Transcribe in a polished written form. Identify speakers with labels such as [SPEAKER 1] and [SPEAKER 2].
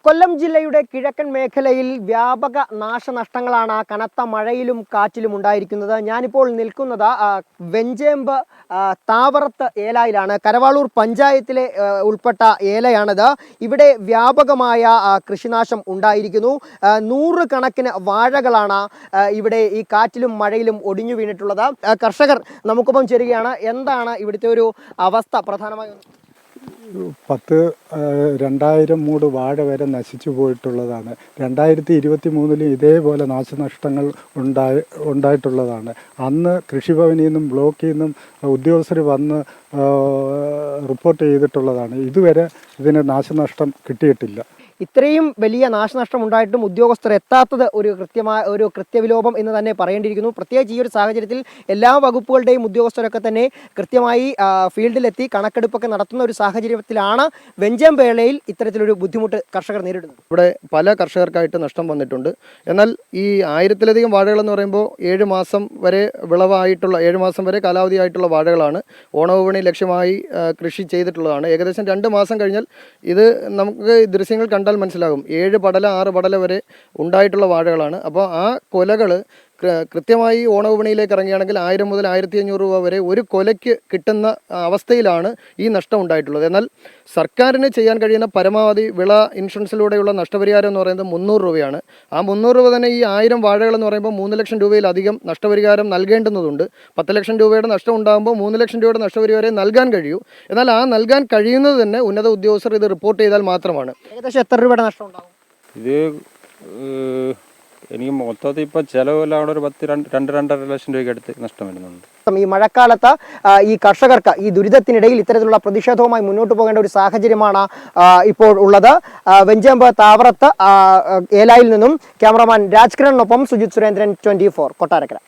[SPEAKER 1] കൊല്ലം ജില്ലയുടെ കിഴക്കൻ മേഖലയിൽ വ്യാപക നാശനഷ്ടങ്ങളാണ് കനത്ത മഴയിലും കാറ്റിലും ഉണ്ടായിരിക്കുന്നത്. ഞാനിപ്പോൾ നിൽക്കുന്നത് വെഞ്ചേമ്പ് താവറത്ത് ഏലായിലാണ്. കരവാളൂർ പഞ്ചായത്തിലെ ഉൾപ്പെട്ട ഏലയാണിത്. ഇവിടെ വ്യാപകമായ കൃഷിനാശം ഉണ്ടായിരിക്കുന്നു. 100 കണക്കിന് വാഴകളാണ് ഇവിടെ ഈ കാറ്റിലും മഴയിലും ഒടിഞ്ഞു വീണിട്ടുള്ളത്. കർഷകർ നമുക്കൊപ്പം ചേരുകയാണ്. എന്താണ് ഇവിടുത്തെ ഒരു അവസ്ഥ പ്രധാനമായും?
[SPEAKER 2] 2000 മൂട് വാഴ വരെ നശിച്ചു പോയിട്ടുള്ളതാണ്. 2023 ഇതേപോലെ നാശനഷ്ടങ്ങൾ ഉണ്ടായിട്ടുള്ളതാണ്. അന്ന് കൃഷിഭവനിൽ നിന്നും ബ്ലോക്കിൽ നിന്നും ഉദ്യോഗസ്ഥർ വന്ന് റിപ്പോർട്ട് ചെയ്തിട്ടുള്ളതാണ്. ഇതുവരെ ഇതിന് നാശനഷ്ടം കിട്ടിയിട്ടില്ല.
[SPEAKER 1] ഇത്രയും വലിയ നാശനഷ്ടം ഉണ്ടായിട്ടും ഉദ്യോഗസ്ഥർ എത്താത്തത് ഒരു കൃത്യവിലോപം എന്ന് തന്നെ പറയേണ്ടിയിരിക്കുന്നു. പ്രത്യേകിച്ച് ഈ ഒരു സാഹചര്യത്തിൽ എല്ലാ വകുപ്പുകളുടെയും ഉദ്യോഗസ്ഥരൊക്കെ തന്നെ കൃത്യമായി ഫീൽഡിലെത്തി കണക്കെടുപ്പൊക്കെ നടത്തുന്ന ഒരു സാഹചര്യത്തിലാണ് വെഞ്ചേമ്പേളയിൽ ഇത്തരത്തിലൊരു ബുദ്ധിമുട്ട് കർഷകർ നേരിടുന്നത്.
[SPEAKER 3] ഇവിടെ പല കർഷകർക്കായിട്ട് നഷ്ടം വന്നിട്ടുണ്ട്. എന്നാൽ ഈ 1000-ലധികം വാഴകളെന്ന് പറയുമ്പോൾ 7 മാസം വരെ വിളവായിട്ടുള്ള 7 മാസം വരെ കാലാവധിയായിട്ടുള്ള വാഴകളാണ് ഓണവിപണി ലക്ഷ്യമായി കൃഷി ചെയ്തിട്ടുള്ളതാണ്. ഏകദേശം 2 മാസം കഴിഞ്ഞാൽ ഇത് നമുക്ക് ദൃശ്യങ്ങൾ കണ്ടാൽ മനസ്സിലാകും. 7 പടല 6 പടല വരെ ഉണ്ടായിട്ടുള്ള വാഴകളാണ്. അപ്പോൾ ആ കൊലകൾ കൃത്യമായി ഓണവിപണിയിലേക്ക് ഇറങ്ങുകയാണെങ്കിൽ 1000 മുതൽ 1500 രൂപ വരെ ഒരു കൊലയ്ക്ക് കിട്ടുന്ന അവസ്ഥയിലാണ് ഈ നഷ്ടം ഉണ്ടായിട്ടുള്ളത്. എന്നാൽ സർക്കാരിന് ചെയ്യാൻ കഴിയുന്ന പരമാവധി വിള ഇൻഷുറൻസിലൂടെയുള്ള നഷ്ടപരിഹാരം എന്ന് പറയുന്നത് 300 രൂപയാണ്. ആ 300 രൂപ തന്നെ ഈ 1000 വാഴകൾ എന്ന് പറയുമ്പോൾ 3 ലക്ഷം രൂപയിലധികം നഷ്ടപരിഹാരം നൽകേണ്ടുന്നതുണ്ട്. 10 ലക്ഷം രൂപയുടെ നഷ്ടം ഉണ്ടാകുമ്പോൾ 3 ലക്ഷം രൂപയുടെ നഷ്ടപരിഹാരം നൽകാൻ കഴിയൂ. എന്നാൽ ആ നൽകാൻ കഴിയുന്നത് തന്നെ ഉന്നത ഉദ്യോഗസ്ഥർ ഇത് റിപ്പോർട്ട് ചെയ്താൽ മാത്രമാണ്.
[SPEAKER 1] ഏകദേശം എത്ര രൂപയുടെ നഷ്ടം ഉണ്ടാകും?
[SPEAKER 4] ഇത് എനിക്ക് മൊത്തത്തിൽ ഇപ്പോൾ ചിലവെല്ലാം അവിടെ ഒരു 2-2.5 ലക്ഷം രൂപയ്ക്ക് അടുത്ത് നഷ്ടം വരുന്നുണ്ട്.
[SPEAKER 1] ഈ മഴക്കാലത്ത് ഈ കർഷകർക്ക് ഈ ദുരിതത്തിനിടയിൽ ഇത്തരത്തിലുള്ള പ്രതിഷേധവുമായി മുന്നോട്ട് പോകേണ്ട ഒരു സാഹചര്യമാണ് ഇപ്പോൾ ഉള്ളത്. വെഞ്ചേമ്പ് താവറത്ത് ഏലായിൽ നിന്നും ക്യാമറമാൻ രാജ്കിരണിനൊപ്പം സുജിത് സുരേന്ദ്രൻ, 24 കൊട്ടാരക്കര.